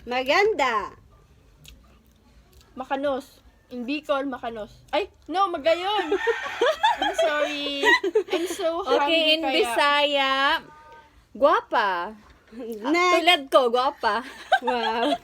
Maganda. Makanos. In Bicol, Makanos. Ay, no, Magayon. I'm sorry. I'm so hungry Okay, in kaya. Bisaya, guwapa. Next. Tulad ko, guwapa. Wow.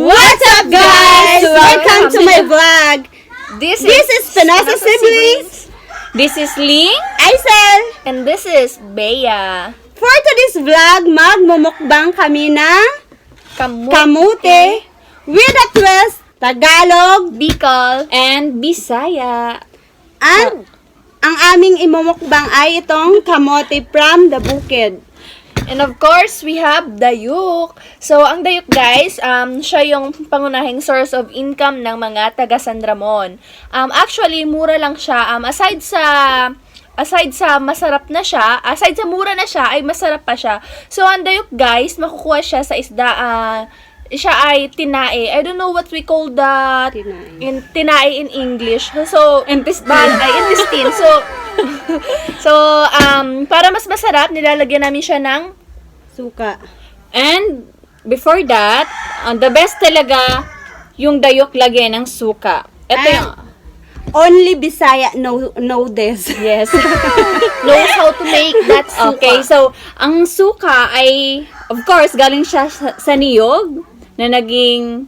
What's up, guys? Welcome to my vlog. This Is Penosa Siblings. This is Ling. Aisel. And this is Bea. For today's vlog, magmumukbang kami ng kamote with a twist, Tagalog, Bicol. And Bisaya. and ang aming imumukbang ay itong kamote from the bukid. And of course, we have dayuk. So, ang dayuk guys, siya yung pangunahing source of income ng mga taga San Ramon. Actually, mura lang siya. Aside sa masarap na siya, aside sa mura na siya, ay masarap pa siya. So, ang dayuk guys, makukuha siya sa isda, siya ay tinae. I don't know what we call that. Tinae in English. So, intestine. Intestine. So, para mas masarap, nilalagyan namin siya ng Suka. and before that, the best talaga yung dayok lagyan ng suka. Ito yung Only Bisaya know this. yes. Knows how to make that suka. Okay, so ang suka ay of course galing siya sa niyog na naging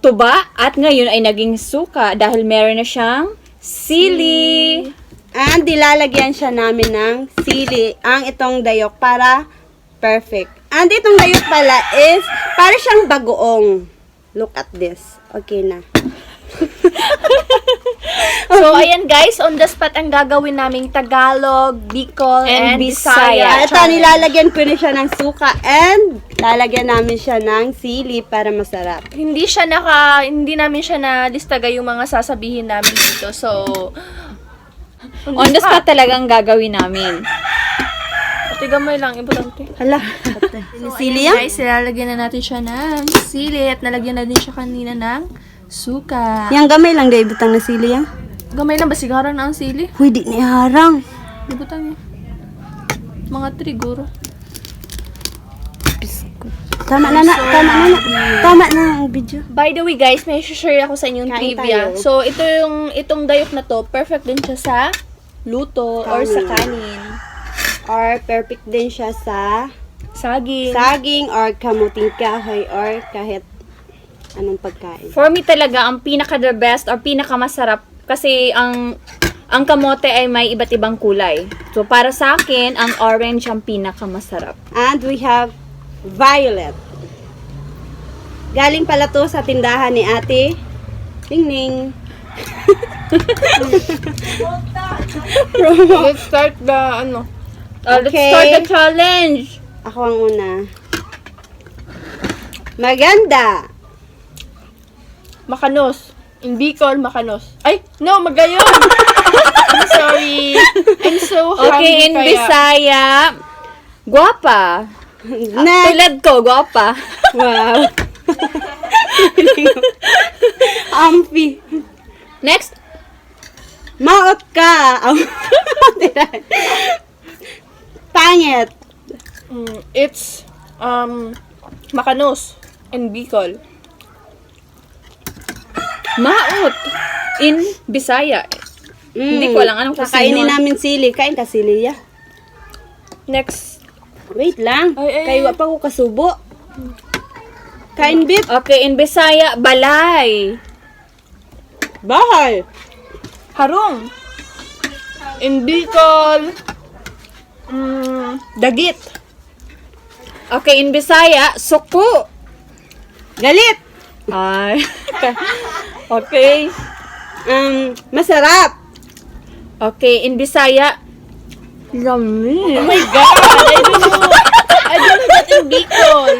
tuba at ngayon ay naging suka dahil meron na siyang sili. And dilalagyan siya namin ng sili ang itong dayok para perfect. And itong dayok pala is para siyang bagoong. Look at this. Okay na. So ayan guys, on the spot ang gagawin naming Tagalog, Bicol, and Bisaya. Ito, nilalagyan ko na siya ng suka and lalagyan namin siya ng sili para masarap. Hindi namin siya nalistagay yung mga sasabihin namin dito. So, on the spot talagang gagawin namin. Pati gamay lang, importante. Hala. Sili yan? Guys, lalagyan na natin siya ng sili at nalagyan na din siya kanina ng suka. Yang gamay lang dahil butang na sili yan. Gamay lang ba sigaran na ang sili? Huy, di ni harang. Di butang niya. Mga triguro. Tama na. Tama na ang video. By the way guys, may share ako sa inyong Kain trivia. tayo. So, itong dayok na to, perfect din siya sa luto or sa kanin. Or perfect din siya sa Saging. saging or kamuting kahoy or kahit anong pagkain. For me talaga, ang pinaka-the best or pinaka-masarap kasi ang kamote ay may iba't ibang kulay. So, para sa akin, ang orange ang pinaka-masarap. And we have violet. Galing pala to sa tindahan ni Ate Ning. Let's start the, Let's Okay. start the challenge! Ako ang una. Maganda. Makanos. In Bicol, Makanos. Ay, no, Magayon. I'm sorry. I'm so hungry Okay, in kaya. Bisaya, guwapa. Next. Tulad ko, guwapa. Wow. Ampi. Next, Maot ka. Pangit. It's, Makanos. In Bicol. maot. In Bisaya. Hindi ko alam anong Kakainin kusino. namin sili. Kain ka sili, ya. Next. Wait lang. Ay. Kaya pa ko kasubo. Kain bit. Okay, in Bisaya, balay. Bahay. Harong. In Bicol, dagit. Okay, in Bisaya, suko. Galit. Ay. Okay. Masarap. Okay, in Bisaya, lami. Oh my God! I don't know that in Bicol.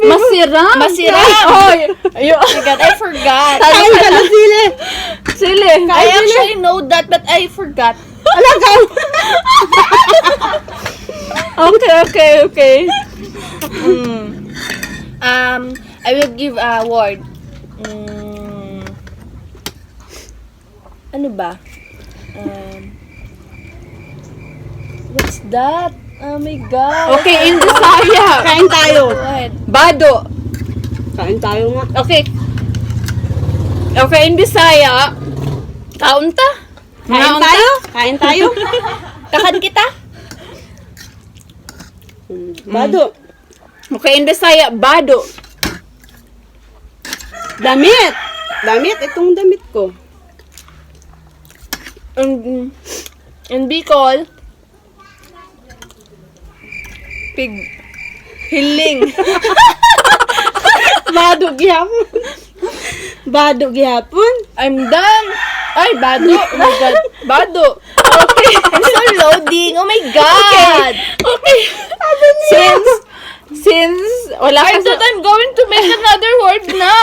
Masirap. Masirap. Oy. Oh my God, I forgot. Kain ka ng sili. Sili. I actually know that, but I forgot. Alam ka. Okay. I will give a word. Ano ba? What's that? Oh my God. Okay, in Bisaya. Kain tayo. Go ahead. Bado. Kain tayo nga. Okay. Okay, in Bisaya. Kaunta. Kain tayo. Kain tayo. Kakan kita? Bado. Okay, in Bisaya. Bado. Damit. Damit. Itong damit ko. In Bicol, pig. Hiling. Bado gyapon. Bado gyapon. I'm done. Ay, bado. Oh my God. Bado. Okay. I'm so loading. Oh my God. Okay. Since wala I ka thought I'm going to make another word na.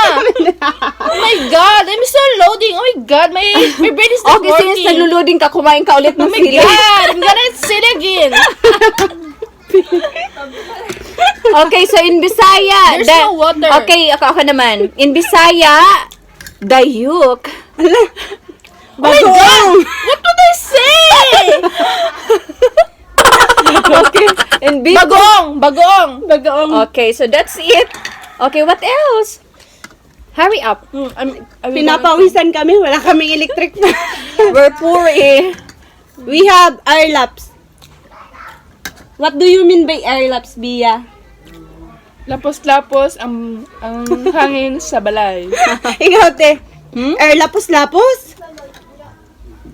Oh my God. I'm so loading. Oh my God. My brain is not Okay, since working. naluluding ka, kumain ka ulit ng Oh my sili. God. I'm gonna sit again. Okay, so in Bisaya. There's no water. Okay, ako naman. In Bisaya, dayuk. Oh my God. What did I say? Okay. In Bicol. Bagong. Bagong. Bagoong. Okay, so that's it. Okay, what else? Hurry up. Pinapawisan kami. Wala kaming electric na. We're poor eh. We have air laps. What do you mean by air laps, Bia? Lapos-lapos ang hangin sa balay. Ikaw, te. Air lapos-lapos?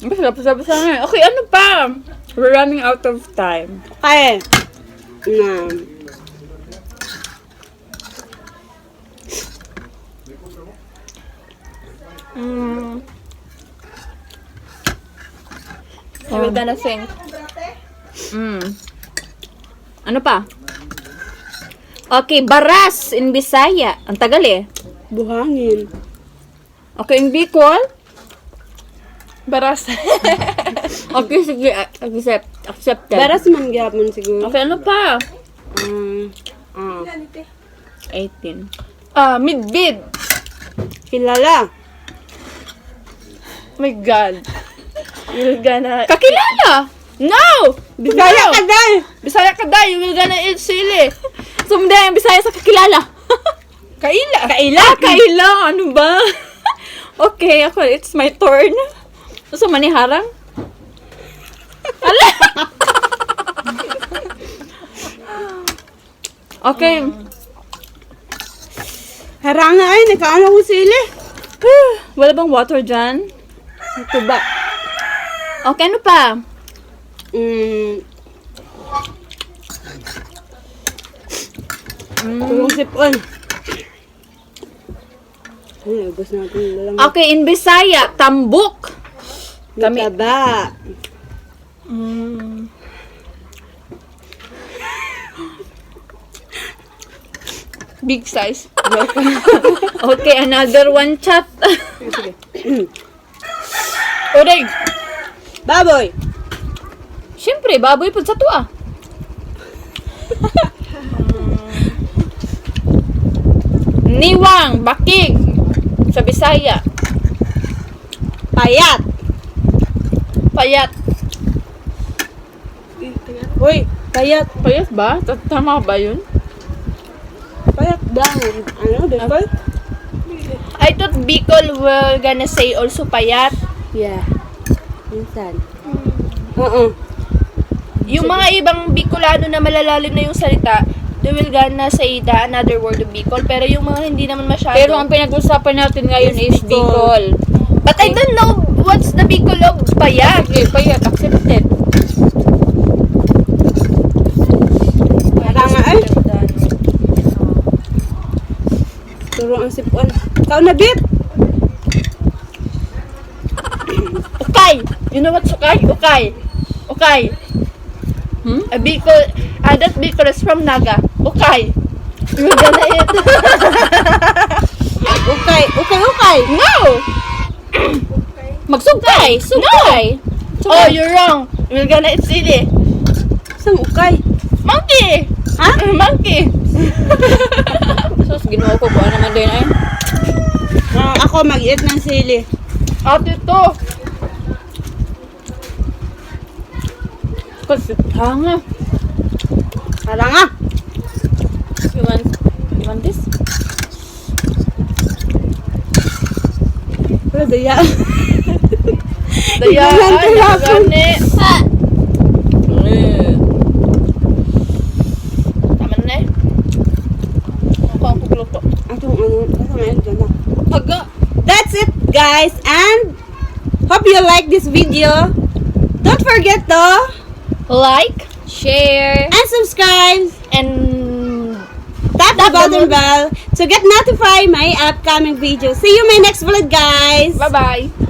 Lapos-lapos na. Okay, ano pa? We're running out of time. Okay. Na. We're gonna think. Ano pa? Okay, baras in Bisaya. Ang tagal eh. Buhangin. Okay, in Bicol. Baras. Okay, sige. Accepted. Daras man gyapon siguro. Okay, ano pa? 18. Midbid. Kilala. Oh my God. You're gonna... Kakilala! No! Bisaya ka dahil. Bisaya ka da, you will gonna eat sili. Sumda yung Bisaya sa kakilala. Kaila. Kaila! Ano ba? Okay, ako, it's my turn. So, maniharang? Ala! Okay. Haranga ay, nakaano ko sili. Wala bang water dyan? Ito ba? Okay, ano pa? Tulong sipon. Ay, ubos natin yung lalang. Okay, in Bisaya, tambok. Mataba. Big size. Okay, another one chat. Orig. Baboy. Siyempre, baboy po sa tuwa. Niwang, bakig. Sa Bisaya. Payat. Payat. Uy, payat. Payat ba? Tama ba yun? Payat daw. Ano, diba? I thought Bicol were gonna say also payat. Yeah. Minsan. Oo. Yung mga ibang Bicolano na malalalim na yung salita, they will gonna say another word of Bicol. Pero yung mga hindi naman masyado. Pero ang pinag-usapan natin ngayon is Bicol. But I don't know what's the Bicol of payat. Okay, payat, accepted. Haranga ay. Turo ang sipon. Ikaw na, Bip. Ukay! You know what's ukay? Ukay. Ukay. A Bicol, that Bicol is from Naga. Ukay. You're gonna eat. Ukay. Ukay, ukay. No! Magsugkay, sugkay. Oh, you're wrong. You're gonna eat sili. Isang ukay. Monkey! Ha? Monkey! Sus, ginawa ko buwan naman din ay. Ako mag-eat ng sili. Ate to. Kasi, hanga. Tara nga. You want this? Pero daya. Daya, Tignan ay, ko nakagani. Tama na eh. Ako ang kukluto. Atong ano, atong ano dyan na. Aga. That's it, guys. And hope you like this video. Don't forget to Like, Share. and subscribe. and Tap the button bell to get notified my upcoming videos. See you in my next vlog, guys. bye-bye.